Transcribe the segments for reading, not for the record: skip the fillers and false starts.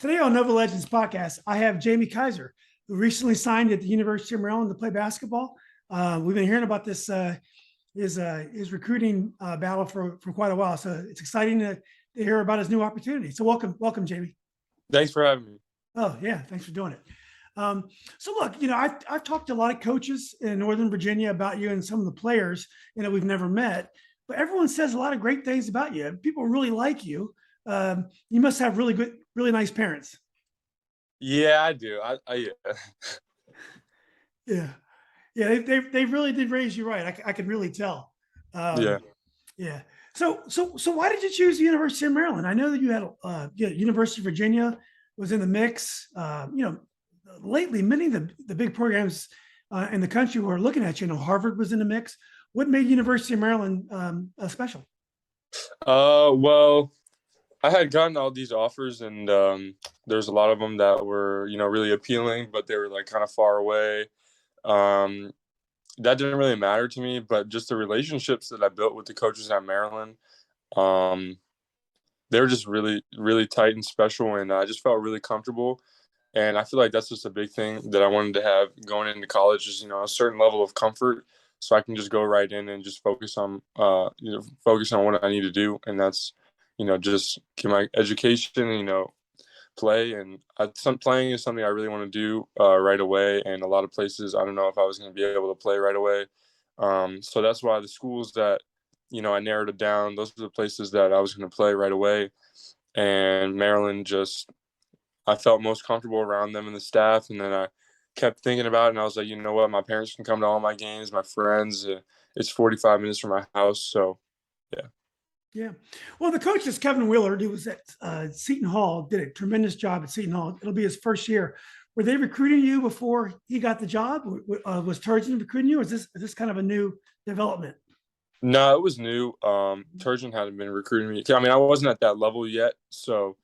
Today on Nova Legends podcast, I have Jamie Kaiser, who recently signed at the University of Maryland to play basketball. We've been hearing about this his recruiting battle for quite a while, so it's exciting to hear about his new opportunity. So welcome, Jamie. Thanks for having me. Oh yeah, thanks for doing it. So look, I've talked to a lot of coaches in Northern Virginia about you and some of the players we've never met, but everyone says a lot of great things about you. People really like you. You must have really nice parents. Yeah, I do. Yeah. Yeah, yeah, they really did raise you right. I could really tell. Yeah. Yeah. So why did you choose the University of Maryland? I know that you had University of Virginia was in the mix. Lately many of the big programs in the country were looking at you. Harvard was in the mix. What made University of Maryland special? Well, I had gotten all these offers, and there's a lot of them that were, really appealing, but they were like kind of far away. Um, that didn't really matter to me, but just the relationships that I built with the coaches at Maryland, um, they were just really, really tight and special, and I just felt really comfortable. And I feel like that's just a big thing that I wanted to have going into college is, a certain level of comfort so I can just go right in and just focus on what I need to do. And that's, just get my education, play. And some playing is something I really want to do right away. And a lot of places, I don't know if I was going to be able to play right away. So that's why the schools that, I narrowed it down. Those are the places that I was going to play right away. And Maryland I felt most comfortable around them and the staff. And then I kept thinking about it, and I was like, you know what? My parents can come to all my games, my friends. It's 45 minutes from my house. So, yeah. Yeah. Well, the coach is Kevin Willard, who was at Seton Hall, did a tremendous job at Seton Hall. It'll be his first year. Were they recruiting you before he got the job? Was Turgeon recruiting you, or is this kind of a new development? No, it was new. Turgeon hadn't been recruiting me. I mean, I wasn't at that level yet, so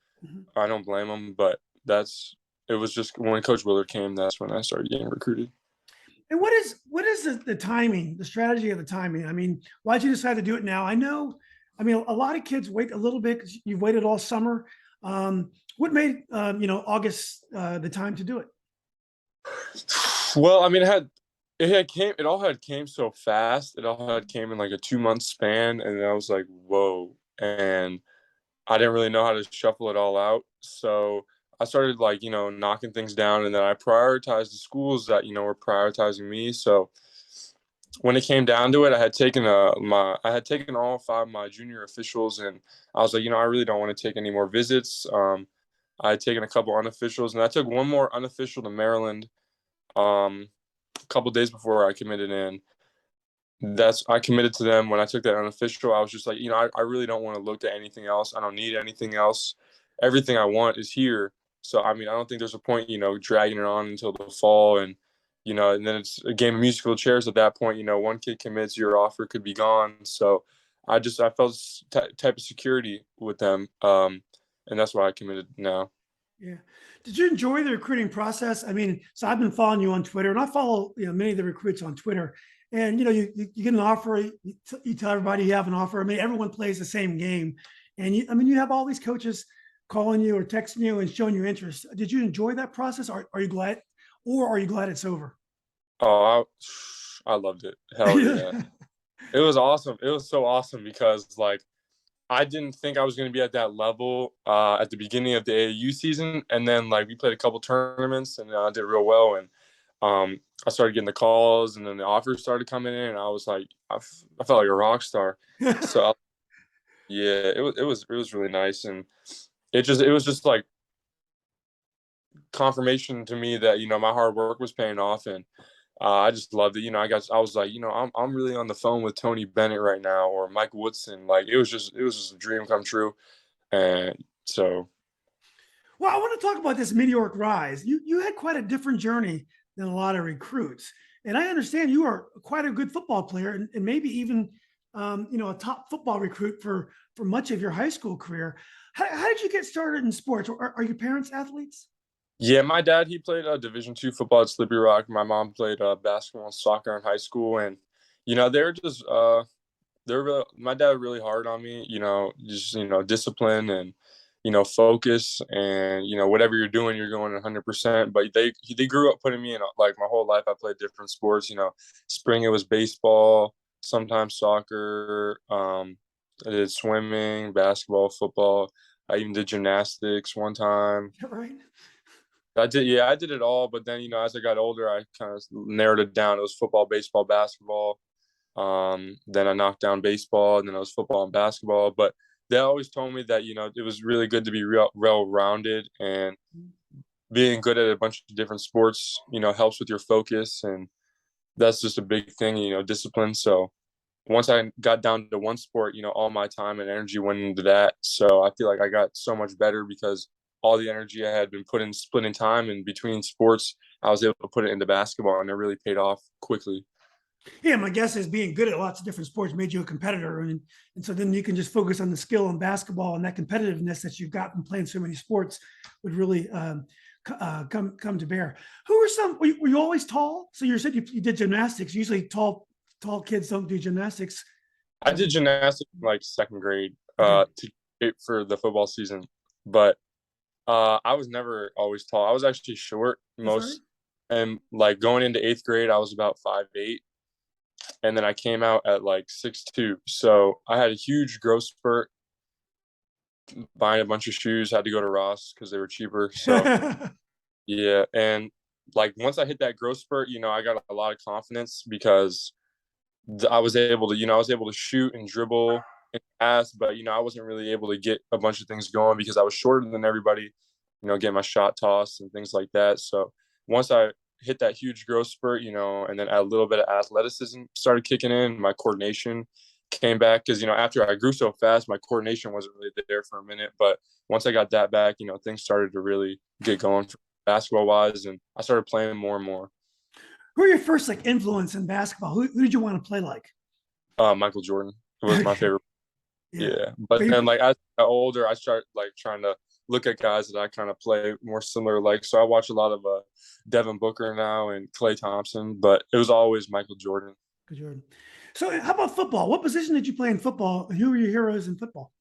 I don't blame him. But it was just when Coach Willard came, that's when I started getting recruited. And what is the timing, the strategy of the timing? I mean, why'd you decide to do it now? I mean, a lot of kids wait a little bit because you've waited all summer. What made August the time to do it? Well, I mean, it all had came so fast. It all had came in like a 2-month span, and I was like, whoa. And I didn't really know how to shuffle it all out. So I started knocking things down, and then I prioritized the schools that, were prioritizing me. So when it came down to it, I had taken all 5 of my junior officials, and I was like, I really don't want to take any more visits. I had taken a couple unofficials, and I took one more unofficial to Maryland a couple days before I committed in. I committed to them when I took that unofficial. I was just like, I really don't want to look at anything else. I don't need anything else. Everything I want is here. So, I mean, I don't think there's a point, dragging it on until the fall. And then it's a game of musical chairs at that point. One kid commits, your offer could be gone. So I felt type of security with them. And that's why I committed now. Yeah. Did you enjoy the recruiting process? I mean, so I've been following you on Twitter, and I follow many of the recruits on Twitter. And you get an offer, you tell everybody you have an offer. I mean, everyone plays the same game, and you have all these coaches calling you or texting you and showing you interest. Did you enjoy that process? Are you glad, or are you glad it's over? Oh, I loved it. Hell yeah. It was awesome. It was so awesome because I didn't think I was going to be at that level at the beginning of the AAU season. And then we played a couple tournaments, and I did real well. And I started getting the calls, and then the offers started coming in, and I was like, I felt like a rock star. So yeah, it was really nice. And it was just like confirmation to me that, my hard work was paying off. And I just loved it. I was like, I'm really on the phone with Tony Bennett right now, or Mike Woodson. It was just a dream come true. And so. Well, I want to talk about this meteoric rise. You had quite a different journey than a lot of recruits. And I understand you are quite a good football player, and maybe even a top football recruit for much of your high school career. How did you get started in sports? Are your parents athletes? Yeah, my dad, he played Division II football at Slippery Rock. My mom played basketball and soccer in high school. And, they're just my dad really hard on me, just, discipline and, focus and, whatever you're doing, you're going 100%. But they grew up putting me in, like, my whole life. I played different sports, spring it was baseball, sometimes soccer. I did swimming, basketball, football. I even did gymnastics one time. Right. I did it all. But then, as I got older, I kind of narrowed it down. It was football, baseball, basketball. Then I knocked down baseball, and then it was football and basketball. But they always told me that, it was really good to be well-rounded, and being good at a bunch of different sports, helps with your focus. And that's just a big thing, discipline. So once I got down to one sport, all my time and energy went into that. So I feel like I got so much better because all the energy I had been put in splitting time in between sports, I was able to put it into basketball, and it really paid off quickly. Yeah, my guess is being good at lots of different sports made you a competitor, and so then you can just focus on the skill in basketball, and that competitiveness that you've got from playing so many sports would really come to bear. Who are some? Were you always tall? So you said you did gymnastics. Usually, tall kids don't do gymnastics. I did gymnastics in like second grade Okay. for the football season, but I was never always tall. I was actually short That's all right. most, and like going into eighth grade, I was about 5'8", and then I came out at like 6'2". So I had a huge growth spurt, buying a bunch of shoes. Had to go to Ross because they were cheaper. So yeah, and like once I hit that growth spurt, I got a lot of confidence because I was able to, shoot and dribble and pass, but I wasn't really able to get a bunch of things going because I was shorter than everybody, getting my shot tossed and things like that. So once I hit that huge growth spurt, and then a little bit of athleticism started kicking in, my coordination came back because, after I grew so fast, my coordination wasn't really there for a minute. But once I got that back, things started to really get going basketball wise, and I started playing more and more. Who are your first like influence in basketball? Who did you want to play like? Michael Jordan was my Okay. favorite. Yeah. Yeah, but then Favorite? like as I got older, I started like trying to look at guys that I kind of play more similar. Like, so I watch a lot of Devin Booker now and Klay Thompson, but it was always Michael Jordan. Good Jordan. So how about football? What position did you play in football, and who were your heroes in football?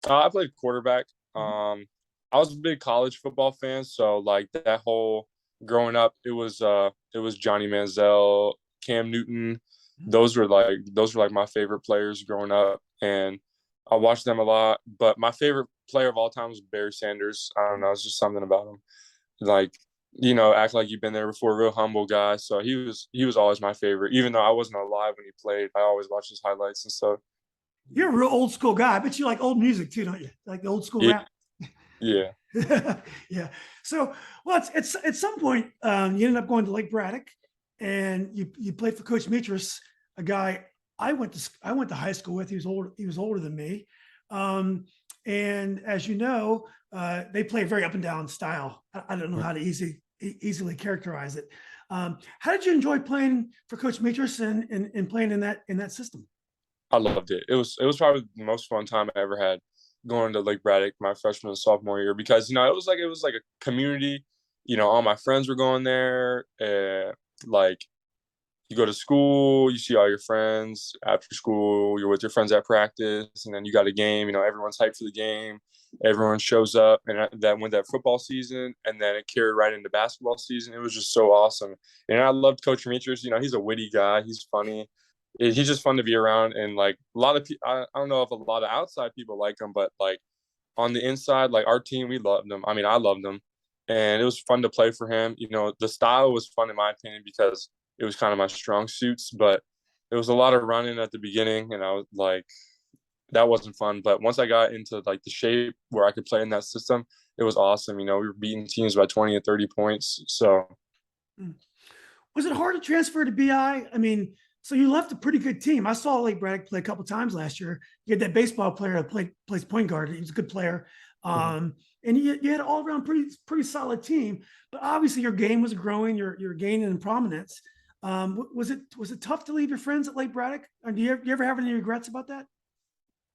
I played quarterback. Mhm. I was a big college football fan, so like that whole growing up, it was Johnny Manziel, Cam Newton. Those were like my favorite players growing up, and I watched them a lot. But my favorite player of all time was Barry Sanders. I don't know, it's just something about him. Like, act like you've been there before, real humble guy. So he was always my favorite, even though I wasn't alive when he played. I always watched his highlights and stuff. You're a real old school guy. I bet you like old music too, don't you? Like the old school Yeah, rap. yeah. Yeah. So, well, it's at some point you ended up going to Lake Braddock, and you played for Coach Mitras, a guy I went to high school with. He was older. He was older than me, and as you know, they play a very up and down style. I don't know how to easily characterize it. How did you enjoy playing for Coach Mitras and playing in that system? I loved it. It was probably the most fun time I ever had going to Lake Braddock my freshman and sophomore year because it was like a community. All my friends were going there. Like you go to school, you see all your friends after school. You're with your friends at practice, and then you got a game. Everyone's hyped for the game. Everyone shows up, and that went that football season, and then it carried right into basketball season. It was just so awesome, and I loved Coach Demetrius. He's a witty guy. He's funny. He's just fun to be around, and like a lot of people, I don't know if a lot of outside people like him, but like on the inside, like our team, we loved him. I mean, I loved him, and it was fun to play for him. The style was fun in my opinion because it was kind of my strong suits, but it was a lot of running at the beginning, and I was like, that wasn't fun. But once I got into like the shape where I could play in that system, it was awesome. We were beating teams by 20 and 30 points. So Hmm. Was it hard to transfer to BI? I mean, so you left a pretty good team. I saw Lake Braddock play a couple times last year. You had that baseball player that plays point guard. He was a good player. And you had an all around pretty solid team. But obviously your game was growing. You're gaining in prominence. Was it tough to leave your friends at Lake Braddock? Or do you ever have any regrets about that?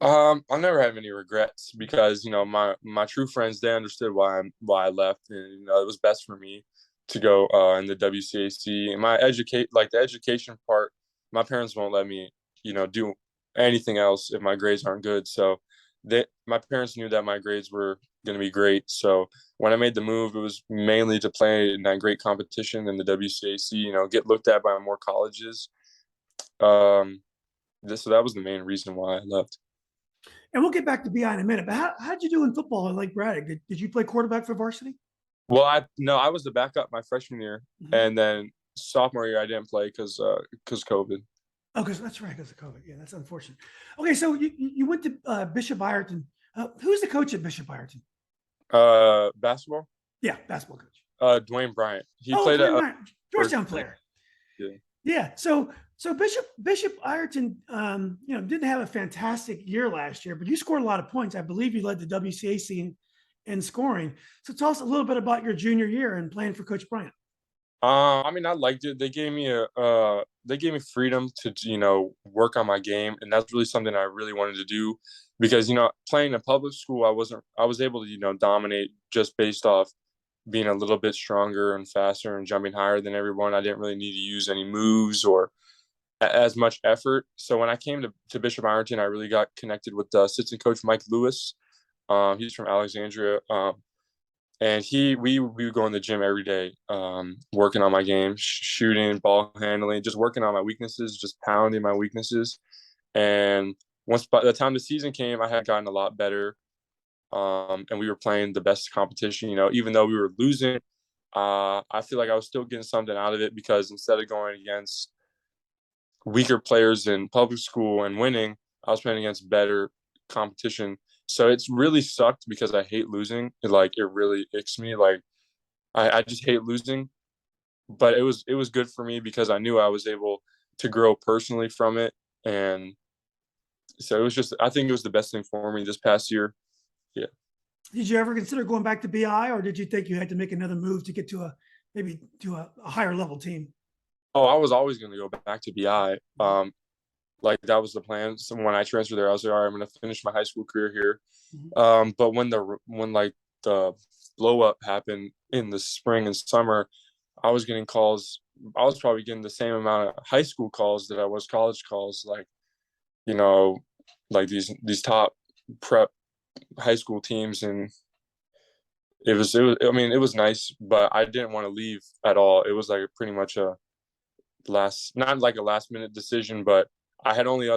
I never have any regrets because my true friends, they understood why I left, and it was best for me to go in the WCAC. And the education part, my parents won't let me do anything else if my grades aren't good. So my parents knew that my grades were going to be great. So when I made the move, it was mainly to play in that great competition in the WCAC, get looked at by more colleges. So that was the main reason why I left. And we'll get back to BI in a minute. But how'd you do in football in Lake Braddock? Did you play quarterback for varsity? Well, I was the backup my freshman year, Mm-hmm. and then sophomore year I didn't play because COVID. Oh, because that's right, because of COVID. Yeah, that's unfortunate. Okay, so you went to Bishop Ireton. Who's the coach at Bishop Ireton? Basketball. Yeah, basketball coach. Dwayne Bryant. He Oh, played Dwayne at Bryant, Georgetown player. Yeah. Yeah. So Bishop Ireton, didn't have a fantastic year last year, but you scored a lot of points. I believe you led the WCAC in scoring. So tell us a little bit about your junior year and playing for Coach Bryant. I mean, I liked it. They gave me freedom to work on my game, and that's really something I really wanted to do because playing in public school, I was able to dominate just based off being a little bit stronger and faster and jumping higher than everyone. I didn't really need to use any moves or as much effort. So when I came to Bishop Ireton, I really got connected with the assistant coach Mike Lewis. He's from Alexandria. And we would go in the gym every day, working on my game, shooting, ball handling, just working on my weaknesses, just pounding my weaknesses. And once by the time the season came, I had gotten a lot better. And we were playing the best competition, even though we were losing, I feel like I was still getting something out of it because instead of going against weaker players in public school and winning, I was playing against better competition. So it's really sucked because I hate losing. It really icks me. I just hate losing. But it was good for me because I knew I was able to grow personally from it. And so I think it was the best thing for me this past year. Yeah. Did you ever consider going back to BI, or did you think you had to make another move to get to a higher level team? Oh, I was always going to go back to BI. That was the plan. So when I transferred there, I was like, all right, I'm going to finish my high school career here. Mm-hmm. But when the blow up happened in the spring and summer, I was getting calls. I was probably getting the same amount of high school calls that I was college calls. These top prep high school teams, and it was. I mean, it was nice, but I didn't want to leave at all. It was pretty much not like a last minute decision, but I only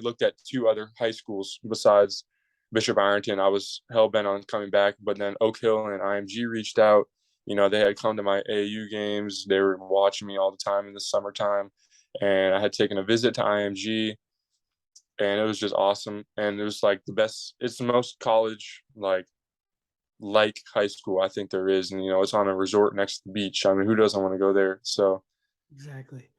looked at 2 other high schools besides Bishop Ireton. I was hell bent on coming back, but then Oak Hill and IMG reached out. They had come to my AAU games. They were watching me all the time in the summertime, and I had taken a visit to IMG, and it was just awesome. And it was the best. It's the most college like high school I think there is, and it's on a resort next to the beach. I mean, who doesn't want to go there? So. Exactly.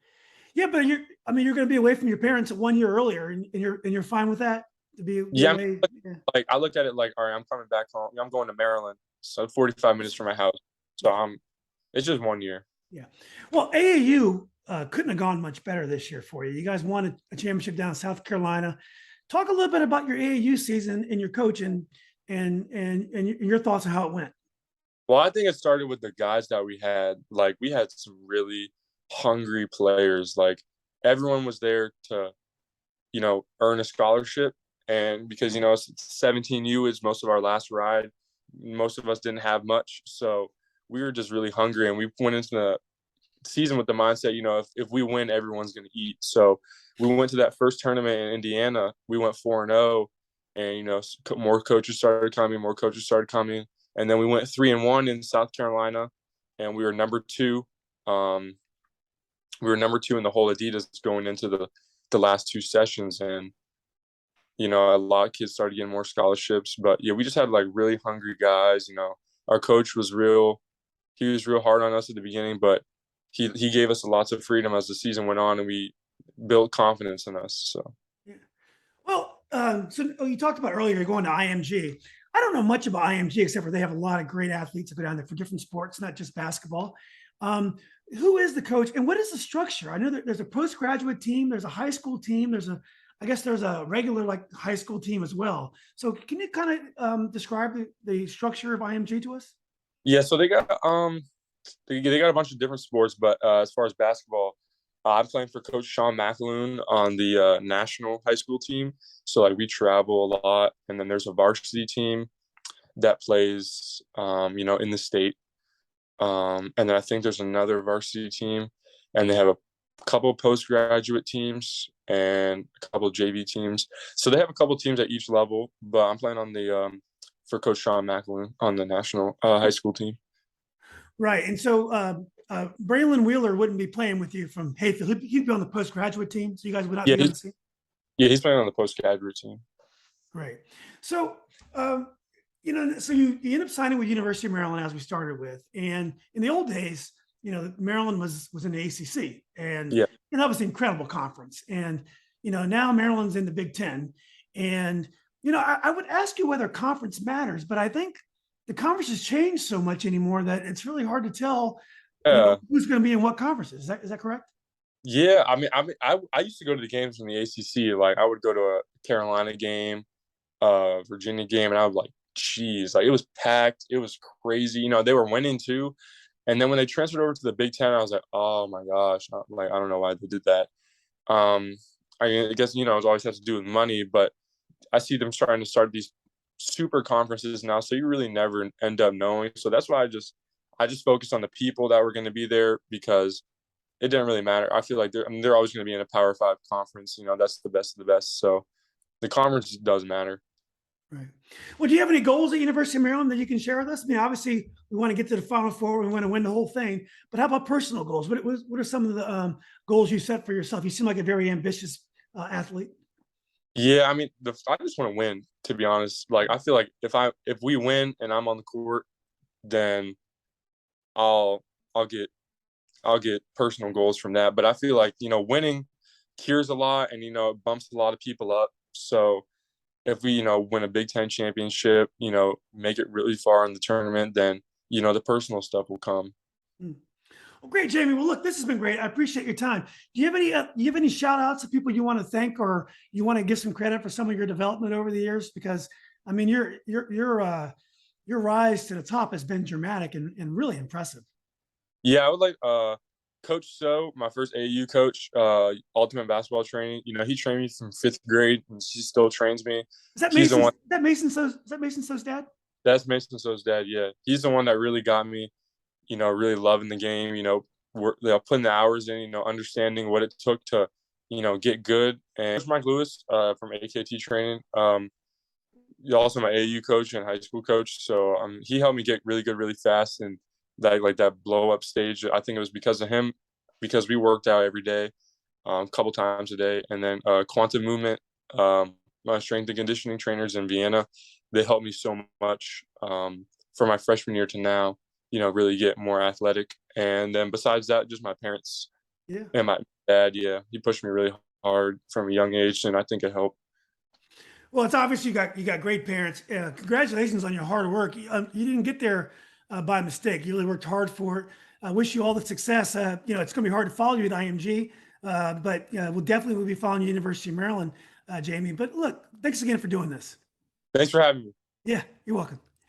Yeah, but you're going to be away from your parents 1 year earlier, and you're fine with that to be away. I looked at it all right, I'm coming back home. I'm going to Maryland, so 45 minutes from my house. So it's just 1 year. Yeah. Well, AAU couldn't have gone much better this year for you. You guys won a championship down in South Carolina. Talk a little bit about your AAU season and your coach and your thoughts on how it went. Well, I think it started with the guys that we had. We had some really hungry players. Everyone was there to earn a scholarship, and because 17U is most of our last ride, most of us didn't have much, so we were just really hungry, and we went into the season with the mindset if we win, everyone's going to eat. So we went to that first tournament in Indiana. We went 4-0, and more coaches started coming, and then we went 3-1 in South Carolina, and we were number 2. We were number 2 in the whole Adidas going into the last 2 sessions. And, a lot of kids started getting more scholarships. But, yeah, we just had, really hungry guys. Our coach he was real hard on us at the beginning, but he gave us lots of freedom as the season went on, and we built confidence in us. So, yeah. Well, you talked about earlier you're going to IMG. I don't know much about IMG except for they have a lot of great athletes that go down there for different sports, not just basketball. Who is the coach and what is the structure? I know that there's a postgraduate team, there's a high school team, I guess there's a regular high school team as well. So can you kind of describe the structure of IMG to us? Yeah, so they got a bunch of different sports, but as far as basketball, I'm playing for Coach Sean McAloon on the national high school team. So we travel a lot, and then there's a varsity team. that plays, in the state. And then I think there's another varsity team, and they have a couple postgraduate teams and a couple JV teams. So they have a couple teams at each level, but I'm playing on the for Coach Sean McAloon on the national high school team. Right. And so Braylon Wheeler wouldn't be playing with you from Hayfield. He'd be on the postgraduate team. So you guys would not Yeah, be on the same. yeah, he's playing on the postgraduate team. Great. So, so you end up signing with University of Maryland, as we started with. And in the old days, Maryland was in the ACC, and Yeah. that was an incredible conference. And now Maryland's in the Big Ten. And I would ask you whether conference matters, but I think the conference has changed so much anymore that it's really hard to tell who's going to be in what conferences. Is that correct? Yeah, I used to go to the games in the ACC. Like, I would go to a Carolina game, Virginia game, and I was like, geez, like, it was packed. It was crazy. They were winning too. And then when they transferred over to the Big Ten, I was like, oh my gosh, like, I don't know why they did that. I guess, it always has to do with money, but I see them trying to start these super conferences now. So you really never end up knowing. So that's why I just focused on the people that were going to be there, because it didn't really matter. I feel like they're always going to be in a Power 5 conference. That's the best of the best. So the conference does matter. Right. Well, do you have any goals at University of Maryland that you can share with us? I mean, obviously, we want to get to the Final Four. We want to win the whole thing. But how about personal goals? What are some of the goals you set for yourself? You seem like a very ambitious athlete. Yeah, I just want to win, to be honest. Like, I feel like if we win and I'm on the court, then I'll get personal goals from that. But I feel like, winning cures a lot, and, it bumps a lot of people up. So if we, win a Big Ten championship, make it really far in the tournament, then, the personal stuff will come. Well, great, Jamie. Well, look, this has been great. I appreciate your time. Do you have any shout outs of people you want to thank, or you want to give some credit for some of your development over the years? Because I mean, your rise to the top has been dramatic and really impressive. Yeah, I would like Coach So, my first AAU coach, ultimate basketball training. He trained me from 5th grade, and he still trains me. Is that He's the Mason? one. Is that Mason So's dad? That's Mason So's dad. Yeah, he's the one that really got me, really loving the game. Putting the hours in. Understanding what it took to, get good. And Coach Mike Lewis, from AKT training. He's also my AAU coach and high school coach. So he helped me get really good really fast, and that blow up stage. I think it was because of him, because we worked out every day, a couple times a day. And then quantum movement, my strength and conditioning trainers in Vienna, they helped me so much from my freshman year to now, really get more athletic. And then besides that, just my parents. Yeah. And my dad. Yeah, he pushed me really hard from a young age, and I think it helped. Well, it's obvious you got great parents. Congratulations on your hard work. You didn't get there by mistake. You really worked hard for it. I wish you all the success. It's going to be hard to follow you at IMG, but we'll definitely be following you at University of Maryland, Jamie. But look, thanks again for doing this. Thanks for having me. Yeah, you're welcome.